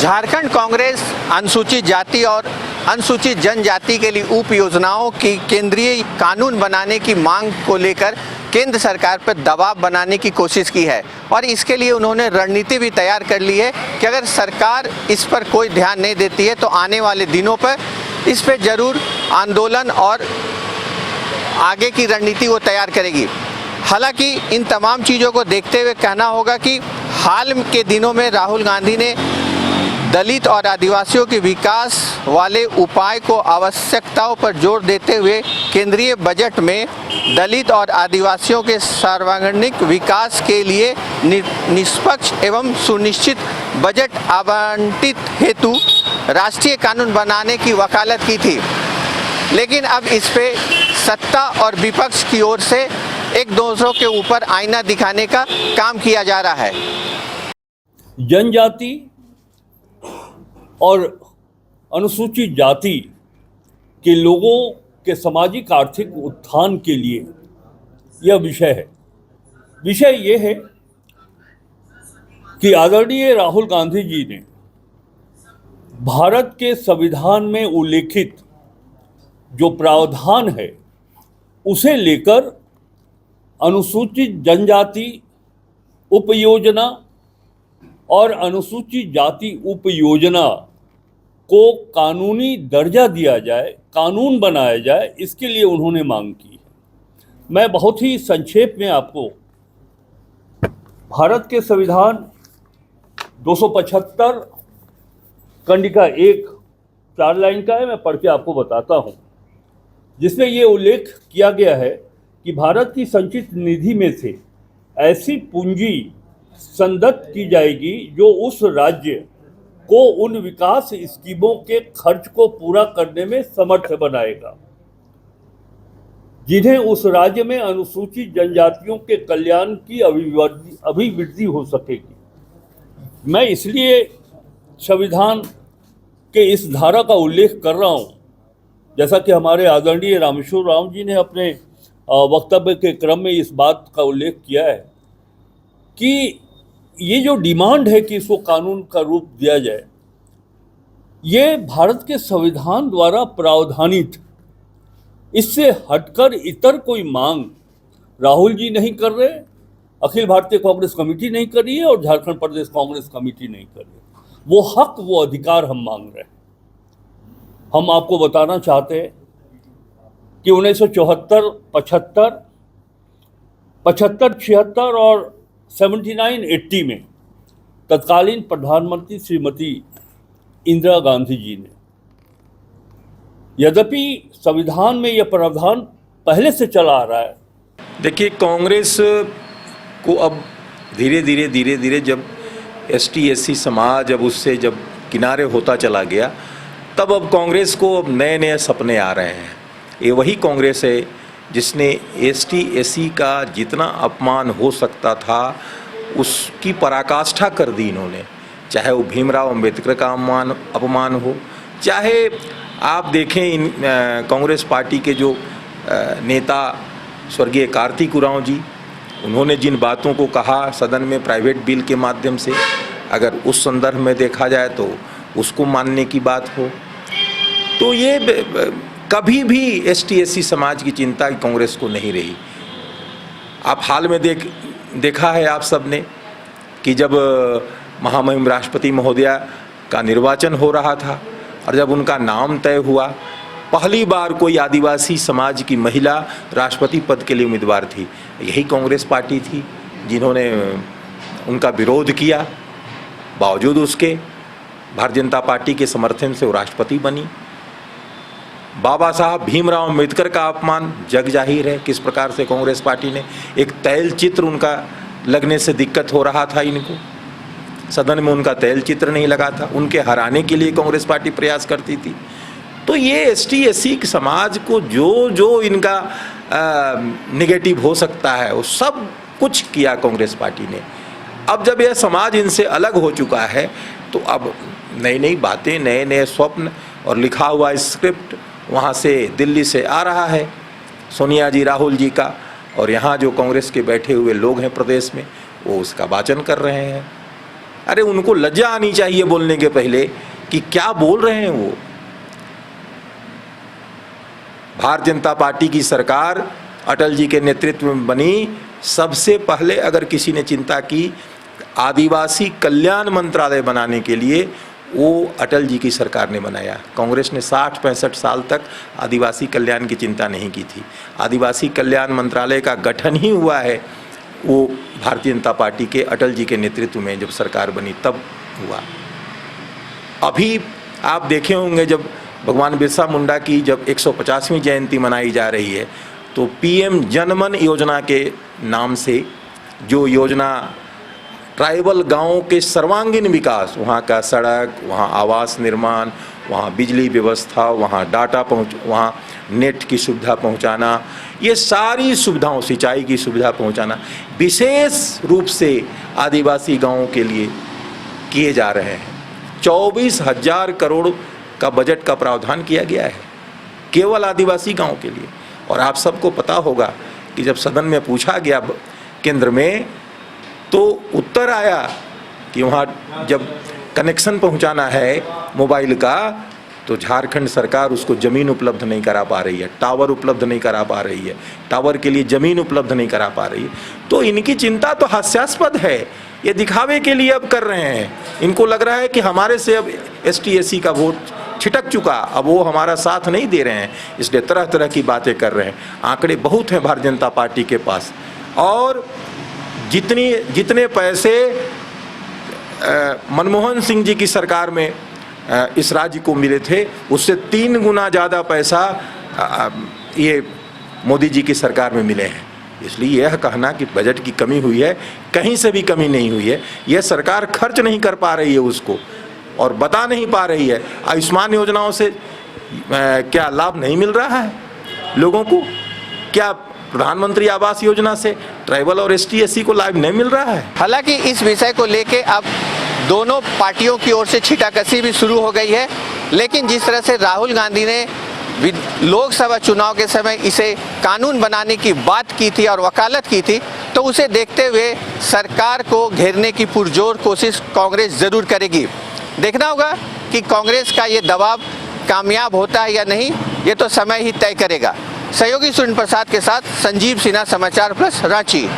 झारखंड कांग्रेस अनुसूचित जाति और अनुसूचित जनजाति के लिए उप योजनाओं की केंद्रीय कानून बनाने की मांग को लेकर केंद्र सरकार पर दबाव बनाने की कोशिश की है और इसके लिए उन्होंने रणनीति भी तैयार कर ली है कि अगर सरकार इस पर कोई ध्यान नहीं देती है तो आने वाले दिनों पर इस पर जरूर आंदोलन और आगे की रणनीति वो तैयार करेगी। हालांकि इन तमाम चीज़ों को देखते हुए कहना होगा कि हाल के दिनों में राहुल गांधी ने दलित और आदिवासियों के विकास वाले उपाय को आवश्यकताओं पर जोर देते हुए केंद्रीय बजट में दलित और आदिवासियों के सर्वांगीण विकास के लिए निष्पक्ष एवं सुनिश्चित बजट आवंटित हेतु राष्ट्रीय कानून बनाने की वकालत की थी। लेकिन अब इस पे सत्ता और विपक्ष की ओर से एक दूसरों के ऊपर आईना दिखाने का काम किया जा रहा है। जनजाति और अनुसूचित जाति के लोगों के सामाजिक आर्थिक उत्थान के लिए यह विषय है। विषय ये है कि आदरणीय राहुल गांधी जी ने भारत के संविधान में उल्लेखित जो प्रावधान है उसे लेकर अनुसूचित जनजाति उपयोजना और अनुसूचित जाति उपयोजना को कानूनी दर्जा दिया जाए, कानून बनाया जाए, इसके लिए उन्होंने मांग की है। मैं बहुत ही संक्षेप में आपको भारत के संविधान 275 कंडिका 1 4 लाइन का है, मैं पढ़ के आपको बताता हूँ, जिसमें ये उल्लेख किया गया है कि भारत की संचित निधि में से ऐसी पूंजी संदत्त की जाएगी जो उस राज्य को उन विकास स्कीमों के खर्च को पूरा करने में समर्थ बनाएगा जिन्हें उस राज्य में अनुसूचित जनजातियों के कल्याण की अभिवृद्धि हो सकेगी। मैं इसलिए संविधान के इस धारा का उल्लेख कर रहा हूँ, जैसा कि हमारे आदरणीय रामेश्वर राव जी ने अपने वक्तव्य के क्रम में इस बात का उल्लेख किया है कि ये जो डिमांड है कि इसको कानून का रूप दिया जाए, ये भारत के संविधान द्वारा प्रावधानित, इससे हटकर इतर कोई मांग राहुल जी नहीं कर रहे, अखिल भारतीय कांग्रेस कमेटी नहीं कर रही है और झारखंड प्रदेश कांग्रेस कमेटी नहीं कर रही है। वो हक, वो अधिकार हम मांग रहे हैं। हम आपको बताना चाहते हैं कि 1974, 75, 76 और 79-80 में तत्कालीन प्रधानमंत्री श्रीमती इंदिरा गांधी जी ने, यद्यपि संविधान में यह प्रावधान पहले से चला आ रहा है। देखिए, कांग्रेस को अब धीरे धीरे जब एसटी एससी समाज अब उससे जब किनारे होता चला गया, तब अब कांग्रेस को अब नए नए सपने आ रहे हैं। ये वही कांग्रेस है जिसने एसटी एससी का जितना अपमान हो सकता था उसकी पराकाष्ठा कर दी इन्होंने। चाहे वो भीमराव अंबेडकर का अपमान हो, चाहे आप देखें इन कांग्रेस पार्टी के जो नेता स्वर्गीय कार्तिक उरांव जी, उन्होंने जिन बातों को कहा सदन में प्राइवेट बिल के माध्यम से, अगर उस संदर्भ में देखा जाए तो उसको मानने की बात हो, तो ये कभी भी एसटी एससी समाज की चिंता कांग्रेस को नहीं रही। आप हाल में देखा है आप सब ने कि जब महामहिम राष्ट्रपति महोदया का निर्वाचन हो रहा था और जब उनका नाम तय हुआ, पहली बार कोई आदिवासी समाज की महिला राष्ट्रपति पद के लिए उम्मीदवार थी। यही कांग्रेस पार्टी थी जिन्होंने उनका विरोध किया, बावजूद उसके भारतीय जनता पार्टी के समर्थन से वो राष्ट्रपति बनी। बाबा साहब भीमराव अंबेडकर का अपमान जग जाहिर है किस प्रकार से कांग्रेस पार्टी ने, एक तैल चित्र उनका लगने से दिक्कत हो रहा था इनको, सदन में उनका तैल चित्र नहीं लगा था, उनके हराने के लिए कांग्रेस पार्टी प्रयास करती थी। तो ये एसटी एससी समाज को जो जो इनका नेगेटिव हो सकता है वो सब कुछ किया कांग्रेस पार्टी ने। अब जब यह समाज इनसे अलग हो चुका है तो अब नई नई बातें, नए नए स्वप्न और लिखा हुआ स्क्रिप्ट वहाँ से दिल्ली से आ रहा है सोनिया जी, राहुल जी का, और यहाँ जो कांग्रेस के बैठे हुए लोग हैं प्रदेश में वो उसका वाचन कर रहे हैं। अरे उनको लज्जा आनी चाहिए बोलने के पहले कि क्या बोल रहे हैं वो। भारतीय जनता पार्टी की सरकार अटल जी के नेतृत्व में बनी, सबसे पहले अगर किसी ने चिंता की आदिवासी कल्याण मंत्रालय बनाने के लिए, वो अटल जी की सरकार ने बनाया। कांग्रेस ने 60-65 साल तक आदिवासी कल्याण की चिंता नहीं की थी। आदिवासी कल्याण मंत्रालय का गठन ही हुआ है वो भारतीय जनता पार्टी के अटल जी के नेतृत्व में जब सरकार बनी तब हुआ। अभी आप देखे होंगे जब भगवान बिरसा मुंडा की जब 150वीं जयंती मनाई जा रही है तो पीएम जनमन योजना के नाम से जो योजना ट्राइबल गांवों के सर्वांगीण विकास, वहाँ का सड़क, वहाँ आवास निर्माण, वहाँ बिजली व्यवस्था, वहाँ डाटा वहाँ नेट की सुविधा पहुँचाना, ये सारी सुविधाओं, सिंचाई की सुविधा पहुँचाना विशेष रूप से आदिवासी गांवों के लिए किए जा रहे हैं। 24,000 करोड़ का बजट का प्रावधान किया गया है केवल आदिवासी गांव के लिए। और आप सबको पता होगा कि जब सदन में पूछा गया केंद्र में तो उत्तर आया कि वहाँ जब कनेक्शन पहुँचाना है मोबाइल का तो झारखंड सरकार उसको ज़मीन उपलब्ध नहीं करा पा रही है, टावर उपलब्ध नहीं करा पा रही है, टावर के लिए ज़मीन उपलब्ध नहीं करा पा रही है। तो इनकी चिंता तो हास्यास्पद है, ये दिखावे के लिए अब कर रहे हैं। इनको लग रहा है कि हमारे से अब ST/SC का वोट छिटक चुका, अब वो हमारा साथ नहीं दे रहे हैं, इसलिए तरह तरह की बातें कर रहे हैं। आंकड़े बहुत हैं भारतीय जनता पार्टी के पास, और जितने पैसे मनमोहन सिंह जी की सरकार में इस राज्य को मिले थे उससे 3 गुना ज़्यादा पैसा ये मोदी जी की सरकार में मिले हैं। इसलिए यह कहना कि बजट की कमी हुई है, कहीं से भी कमी नहीं हुई है। यह सरकार खर्च नहीं कर पा रही है उसको और बता नहीं पा रही है। आयुष्मान योजनाओं से क्या लाभ नहीं मिल रहा है लोगों को? क्या प्रधानमंत्री आवास योजना से ट्राइबल और ST/SC को लाभ नहीं मिल रहा है? हालांकि इस विषय को लेके अब दोनों पार्टियों की ओर से छींटाकशी भी शुरू हो गई है, लेकिन जिस तरह से राहुल गांधी ने लोकसभा चुनाव के समय इसे कानून बनाने की बात की थी और वकालत की थी, तो उसे देखते हुए सरकार को घेरने की पुरजोर कोशिश कांग्रेस जरूर करेगी। देखना होगा कि कांग्रेस का ये दबाव कामयाब होता है या नहीं, ये तो समय ही तय करेगा। सहयोगी सुरेंद्र प्रसाद के साथ संजीव सिन्हा, समाचार प्लस, रांची।